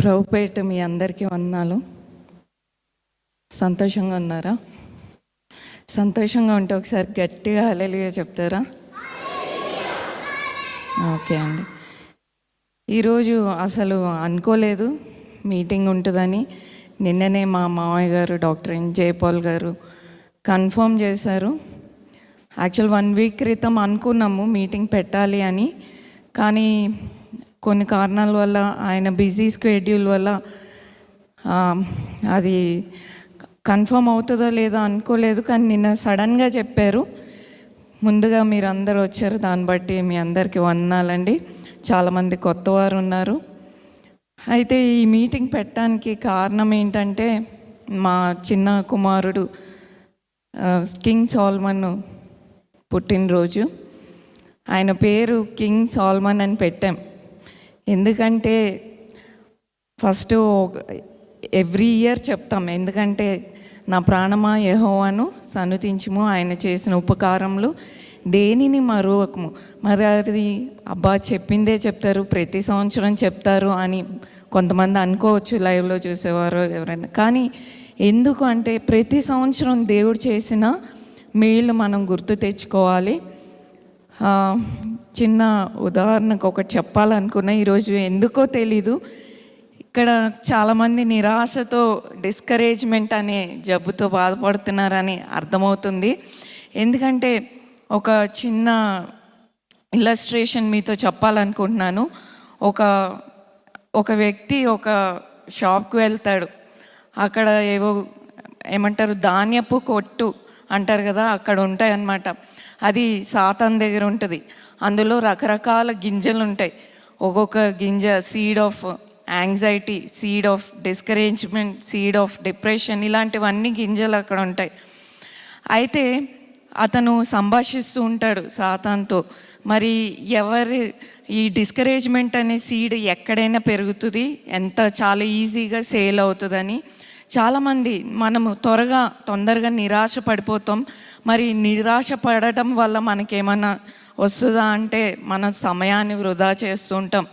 ప్రభుపేట మీ అందరికీ వందనాలు. సంతోషంగా ఉన్నారా? సంతోషంగా ఉంటే ఒకసారి గట్టిగా హల్లెలూయా చెప్తారా? ఓకే అండి. ఈరోజు అసలు అనుకోలేదు మీటింగ్ ఉంటుందని. నిన్ననే మా మామయ్య గారు డాక్టర్ ఎన్ జయపాల్ గారు కన్ఫర్మ్ చేశారు. యాక్చువల్ 1 వీక్ క్రితం అనుకున్నాము మీటింగ్ పెట్టాలి అని, కానీ కొన్ని కారణాల వల్ల ఆయన బిజీ స్కెడ్యూల్ వల్ల అది కన్ఫర్మ్ అవుతుందో లేదో అనుకోలేదు. కానీ నిన్న సడన్గా చెప్పారు. ముందుగా మీరు అందరూ వచ్చారు, దాన్ని బట్టి మీ అందరికీ వందనాలండి. చాలామంది కొత్త వారు ఉన్నారు. అయితే ఈ మీటింగ్ పెట్టడానికి కారణం ఏంటంటే, మా చిన్న కుమారుడు కింగ్ సాల్మన్ పుట్టినరోజు. ఆయన పేరు కింగ్ సాల్మన్ అని పెట్టాం. ఎందుకంటే ఫస్ట్ ఎవ్రీ ఇయర్ చెప్తాం, ఎందుకంటే నా ప్రాణమా యెహోవాను సన్నుతించుము, ఆయన చేసిన ఉపకారములు దేనిని మరువకము. మరి అది అబ్బా చెప్పిందే చెప్తారు, ప్రతి సంవత్సరం చెప్తారు అని కొంతమంది అనుకోవచ్చు, లైవ్లో చూసేవారు ఎవరైనా. కానీ ఎందుకు అంటే ప్రతి సంవత్సరం దేవుడు చేసిన మేలు మనం గుర్తు తెచ్చుకోవాలి. చిన్న ఉదాహరణకు ఒకటి చెప్పాలనుకున్నా. ఈరోజు ఎందుకో తెలీదు, ఇక్కడ చాలామంది నిరాశతో డిస్కరేజ్మెంట్ అనే జబ్బుతో బాధపడుతున్నారని అర్థమవుతుంది. ఎందుకంటే ఒక చిన్న ఇల్లస్ట్రేషన్ మీతో చెప్పాలనుకుంటున్నాను. ఒక వ్యక్తి ఒక షాప్కి వెళ్తాడు. అక్కడ ఏమంటారు ధాన్యపు కొట్టు అంటారు కదా, అక్కడ ఉంటాయి అన్నమాట. అది సాతాన్ దగ్గర ఉంటుంది. అందులో రకరకాల గింజలు ఉంటాయి. ఒక్కొక్క గింజ seed of anxiety, seed of discouragement, seed of depression, ఇలాంటివన్నీ గింజలు అక్కడ ఉంటాయి. అయితే అతను సంభాషిస్తూ ఉంటాడు సాతాన్తో. మరి ఈ డిస్కరేజ్మెంట్ అనే సీడ్ ఎక్కడైనా పెరుగుతుంది, చాలా ఈజీగా సేల్ అవుతుందని. చాలామంది మనము తొందరగా నిరాశ పడిపోతాం. మరి నిరాశ పడటం వల్ల మనకేమన్నా వస్తుందా అంటే మన సమయాన్ని వృధా చేస్తూ ఉంటాం.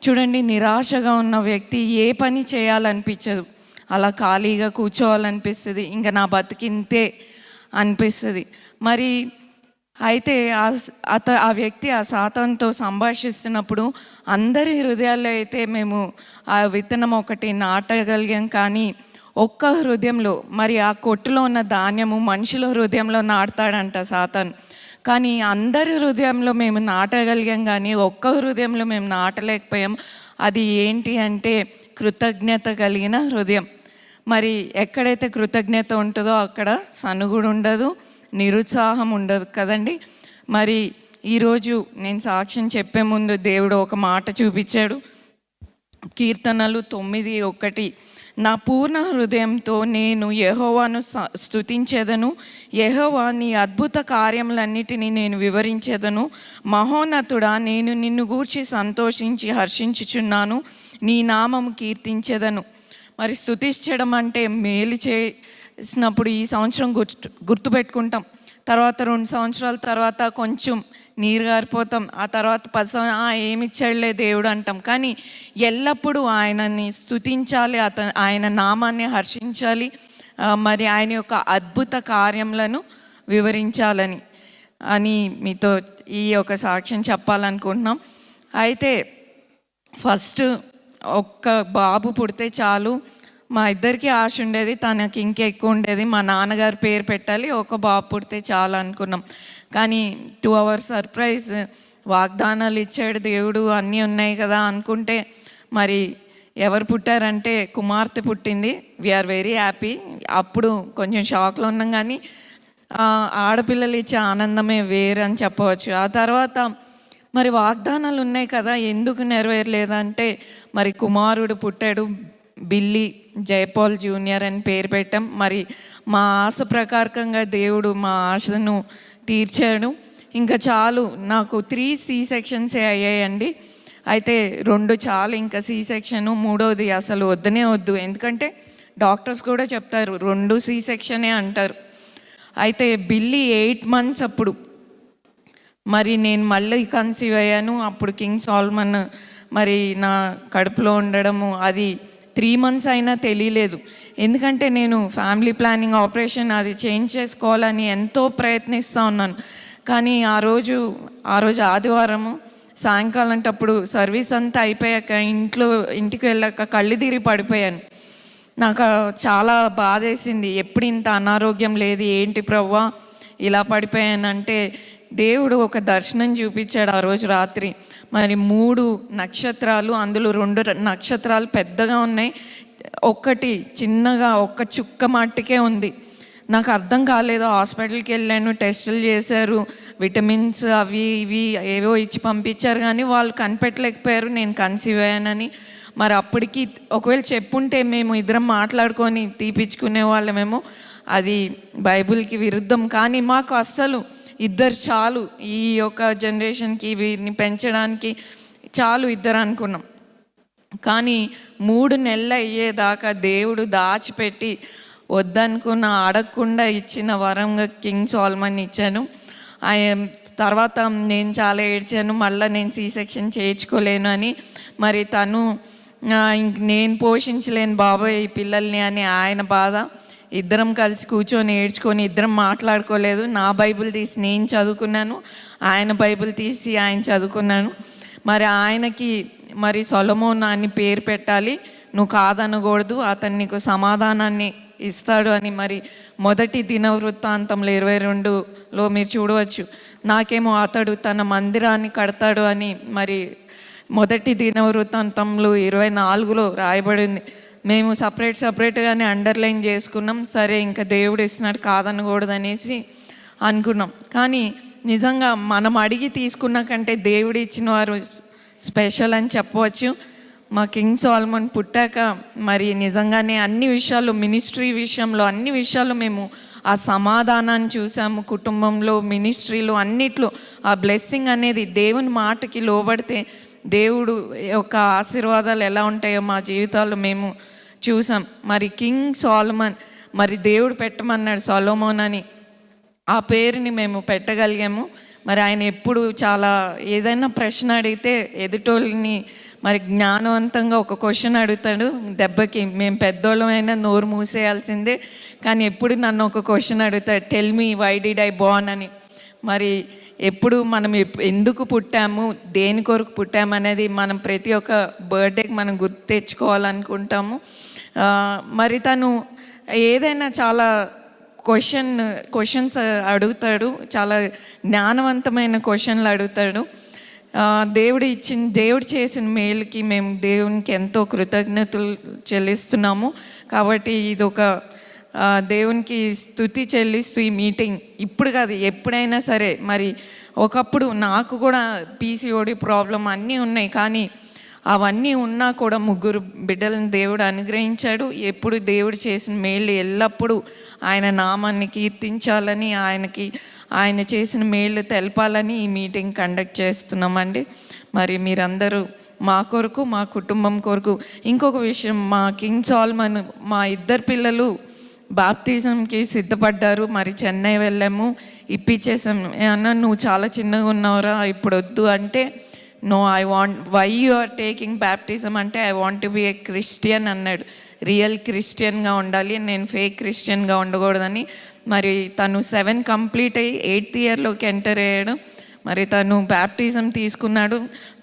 చూడండి, నిరాశగా ఉన్న వ్యక్తి ఏ పని చేయాలనిపించదు, అలా ఖాళీగా కూర్చోవాలనిపిస్తుంది, ఇంకా నా బతికింతే అనిపిస్తుంది. మరి అయితే ఆ వ్యక్తి ఆ సాతాన్తో సంభాషిస్తున్నప్పుడు అందరి హృదయాల్లో అయితే మేము ఆ విత్తనం ఒకటి నాటగలిగాం, కానీ ఒక్క హృదయంలో, మరి ఆ కొట్టులో ఉన్న ధాన్యము మనుషుల హృదయంలో నాటుతాడంట సాతాన్. కానీ అందరి హృదయంలో మేము నాటగలిగాం, కానీ ఒక్క హృదయంలో మేము నాటలేకపోయాం. అది ఏంటి అంటే కృతజ్ఞత కలిగిన హృదయం. మరి ఎక్కడైతే కృతజ్ఞత ఉంటుందో అక్కడ సనుగుడు ఉండదు, నిరుత్సాహం ఉండదు కదండి. మరి ఈరోజు నేను సాక్ష్యం చెప్పే ముందు దేవుడు ఒక మాట చూపించాడు. కీర్తనలు 9:1, నా పూర్ణ హృదయంతో నేను యెహోవాను స్తుతించేదను, యెహోవా నీ అద్భుత కార్యములన్నిటినీ నేను వివరించేదను. మహోన్నతుడా, నేను నిన్ను గూర్చి సంతోషించి హర్షించుచున్నాను, నీ నామము కీర్తించేదను. మరి స్తుతించడం అంటే మేలు చేసినప్పుడు ఈ సంవత్సరం గుర్తుపెట్టుకుంటాం. తర్వాత 2 సంవత్సరాల తర్వాత కొంచెం నీరు గారిపోతాం. ఆ తర్వాత 10 సంవత్సరాలు ఏమిచ్చాడులే దేవుడు అంటాం. కానీ ఎల్లప్పుడూ ఆయనని స్తుతించాలి, ఆయన నామాన్ని హర్షించాలి, మరి ఆయన యొక్క అద్భుత కార్యములను వివరించాలని మీతో ఈ యొక్క సాక్ష్యం చెప్పాలనుకుంటున్నాం. అయితే ఫస్ట్ ఒక్క బాబు పుడితే చాలు, మా ఇద్దరికి ఆశ ఉండేది, తనకి ఇంకెక్కువ ఉండేది. మా నాన్నగారు పేరు పెట్టాలి, ఒక బాబు పుడితే చాలు అనుకున్నాం. కానీ 2 hours సర్ప్రైజ్ వాగ్దానాలు ఇచ్చాడు దేవుడు, అన్నీ ఉన్నాయి కదా అనుకుంటే మరి ఎవరు పుట్టారంటే కుమార్తె పుట్టింది. We are very happy. అప్పుడు కొంచెం షాక్లో ఉన్నాం, కానీ ఆడపిల్లలు ఇచ్చే ఆనందమే వేరు అని చెప్పవచ్చు. ఆ తర్వాత మరి వాగ్దానాలు ఉన్నాయి కదా, ఎందుకు నెరవేరలేదంటే మరి కుమారుడు పుట్టాడు, బిల్లీ జయపాల్ జూనియర్ అని పేరు పెట్టాం. మరి మా ఆశ ప్రకారంగా దేవుడు మా ఆశను తీర్చాడు. ఇంకా చాలు, నాకు 3 C-sections అయ్యాయండి. అయితే 2 చాలు, ఇంకా C-section 3వది అసలు వద్దనే వద్దు, ఎందుకంటే డాక్టర్స్ కూడా చెప్తారు 2 C-section అంటారు. అయితే బిల్లీ 8 months అప్పుడు మరి నేను మళ్ళీ కన్సీవ్ అయ్యాను. అప్పుడు కింగ్ సాల్మన్ మరి నా కడుపులో ఉండడము, అది 3 months అయినా తెలియలేదు. ఎందుకంటే నేను ఫ్యామిలీ ప్లానింగ్ ఆపరేషన్ అది చేంజ్ చేసుకోవాలని ఎంతో ప్రయత్నిస్తూ ఉన్నాను. కానీ ఆ రోజు ఆదివారము సాయంకాలంటప్పుడు సర్వీస్ అంతా అయిపోయాక ఇంటికి వెళ్ళాక కళ్ళు తిరిగి పడిపోయాను. నాకు చాలా బాధేసింది. ఎప్పుడు ఇంత అనారోగ్యం లేదు, ఏంటి ప్రభువా ఇలా పడిపోయానంటే దేవుడు ఒక దర్శనం చూపించాడు ఆ రోజు రాత్రి. మరి 3 నక్షత్రాలు, అందులో 2 నక్షత్రాలు పెద్దగా ఉన్నాయి, ఒక్కటి చిన్నగా ఒక్క చుక్క మట్టికే ఉంది. నాకు అర్థం కాలేదు. హాస్పిటల్కి వెళ్ళాను, టెస్టులు చేశారు, విటమిన్స్ అవి ఇవి ఏవో ఇచ్చి పంపించారు, కానీ వాళ్ళు కనిపెట్టలేకపోయారు నేను కన్సీవ్ అయ్యానని. మరి అప్పటికి ఒకవేళ చెప్పుంటే మేము ఇద్దరం మాట్లాడుకొని తీపిచ్చుకునే వాళ్ళమేమో. అది బైబిల్కి విరుద్ధం. కానీ మాకు అస్సలు 2 చాలు, ఈ యొక్క జనరేషన్కి వీరిని పెంచడానికి చాలు 2 అనుకున్నాం. కానీ 3 నెలలు అయ్యేదాకా దేవుడు దాచిపెట్టి వద్దనుకున్న అడగకుండా ఇచ్చిన వరంగా కింగ్ సాల్మన్ ఇచ్చాను. తర్వాత నేను చాలా ఏడ్చాను, మళ్ళీ నేను సీ సెక్షన్ చేయించుకోలేను అని. మరి తను నేను పోషించలేను బాబాయ్ ఈ పిల్లల్ని అని ఆయన బాధ. ఇద్దరం కలిసి కూర్చొని ఏడ్చుకొని ఇద్దరం మాట్లాడుకోలేదు. నా బైబిల్ తీసి నేను చదువుకున్నాను, ఆయన బైబిల్ తీసి ఆయన చదువుకున్నాను. మరి ఆయనకి మరి సొలొమోన్ అని పేరు పెట్టాలి, నువ్వు కాదనకూడదు, అతను నీకు సమాధానాన్ని ఇస్తాడు అని. మరి మొదటి దినవృత్తాంతంలో 22లో మీరు చూడవచ్చు. నాకేమో అతడు తన మందిరాన్ని కడతాడు అని మరి మొదటి దినవృత్తాంతంలో 24లో రాయబడింది. మేము సపరేట్గానే అండర్లైన్ చేసుకున్నాం. సరే ఇంకా దేవుడు ఇస్తున్నాడు కాదనకూడదు అనేసి అనుకున్నాం. కానీ నిజంగా మనం అడిగి తీసుకున్న కంటే దేవుడు ఇచ్చిన వారు స్పెషల్ అని చెప్పవచ్చు. మా కింగ్ సాల్మన్ పుట్టాక మరి నిజంగానే అన్ని విషయాలు, మినిస్ట్రీ విషయంలో అన్ని విషయాలు మేము ఆ సమాధానాన్ని చూసాము. కుటుంబంలో, మినిస్ట్రీలో, అన్నిట్లో ఆ బ్లెస్సింగ్ అనేది దేవుని మాటకి లోబడితే దేవుడు యొక్క ఆశీర్వాదాలు ఎలా ఉంటాయో మా జీవితాల్లో మేము చూసాం. మరి కింగ్ సాల్మన్ మరి దేవుడు పెట్టమన్నాడు సొలొమోన్ అని, ఆ పేరుని మేము పెట్టగలిగాము. మరి ఆయన ఎప్పుడు చాలా ఏదైనా ప్రశ్న అడిగితే ఎదుటోళ్ళని మరి జ్ఞానవంతంగా ఒక క్వశ్చన్ అడుగుతాడు. దెబ్బకి మేము పెద్దోళ్ళమైనా నోరు మూసేయాల్సిందే, కానీ ఎప్పుడు నన్ను ఒక క్వశ్చన్ అడుగుతాడు, tell me why did I born అని. మరి ఎప్పుడు మనం ఎందుకు పుట్టాము, దేని కొరకు పుట్టాము అనేది మనం ప్రతి ఒక్క బర్త్డేకి మనం గుర్తు తెచ్చుకోవాలనుకుంటాము. మరి తను ఏదైనా చాలా క్వశ్చన్స్ అడుగుతాడు, చాలా జ్ఞానవంతమైన క్వశ్చన్లు అడుగుతాడు. దేవుడు చేసిన మేలుకి మేము దేవునికి ఎంతో కృతజ్ఞతలు చెల్లిస్తున్నాము. కాబట్టి ఇది ఒక దేవునికి స్తుతి చెల్లిస్తూ ఈ మీటింగ్ ఇప్పుడు కాదు ఎప్పుడైనా సరే. మరి ఒకప్పుడు నాకు కూడా పీసీఓడి ప్రాబ్లం అన్నీ ఉన్నాయి, కానీ అవన్నీ ఉన్నా కూడా 3 బిడ్డలను దేవుడు అనుగ్రహించాడు. ఎప్పుడు దేవుడు చేసిన మేలు ఎల్లప్పుడూ ఆయన నామాన్ని కీర్తించాలని, ఆయన చేసిన మేలు తెలపాలని ఈ మీటింగ్ కండక్ట్ చేస్తున్నామండి. మరి మీరందరూ మా కొరకు, మా కుటుంబం కొరకు. ఇంకొక విషయం, మా కింగ్ సాల్మన్ మా 2 పిల్లలు బాప్తిజంకి సిద్ధపడ్డారు. మరి చెన్నై వెళ్ళాము, ఇప్పించేసాం. అన్న నువ్వు చాలా చిన్నగా ఉన్నావురా, ఇప్పుడు వద్దు అంటే, no I want, why you are taking baptism అంటే I want to be a Christian అన్నాడు. రియల్ క్రిస్టియన్గా ఉండాలి, నేను ఫేక్ క్రిస్టియన్గా ఉండకూడదని. మరి తను 7 కంప్లీట్ అయ్యి 8th ఇయర్లోకి ఎంటర్ అయ్యాడు. మరి తను బ్యాప్టిజం తీసుకున్నాడు,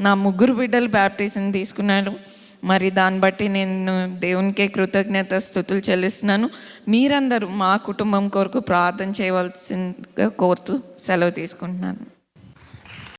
నా 3 బిడ్డలు బ్యాప్టిజం తీసుకున్నాడు. మరి దాన్ని బట్టి నేను దేవునికే కృతజ్ఞత స్తుతులు చెల్లిస్తున్నాను. మీరందరూ మా కుటుంబం కొరకు ప్రార్థన చేయవలసిందిగా కోరుతూ సెలవు తీసుకుంటున్నాను.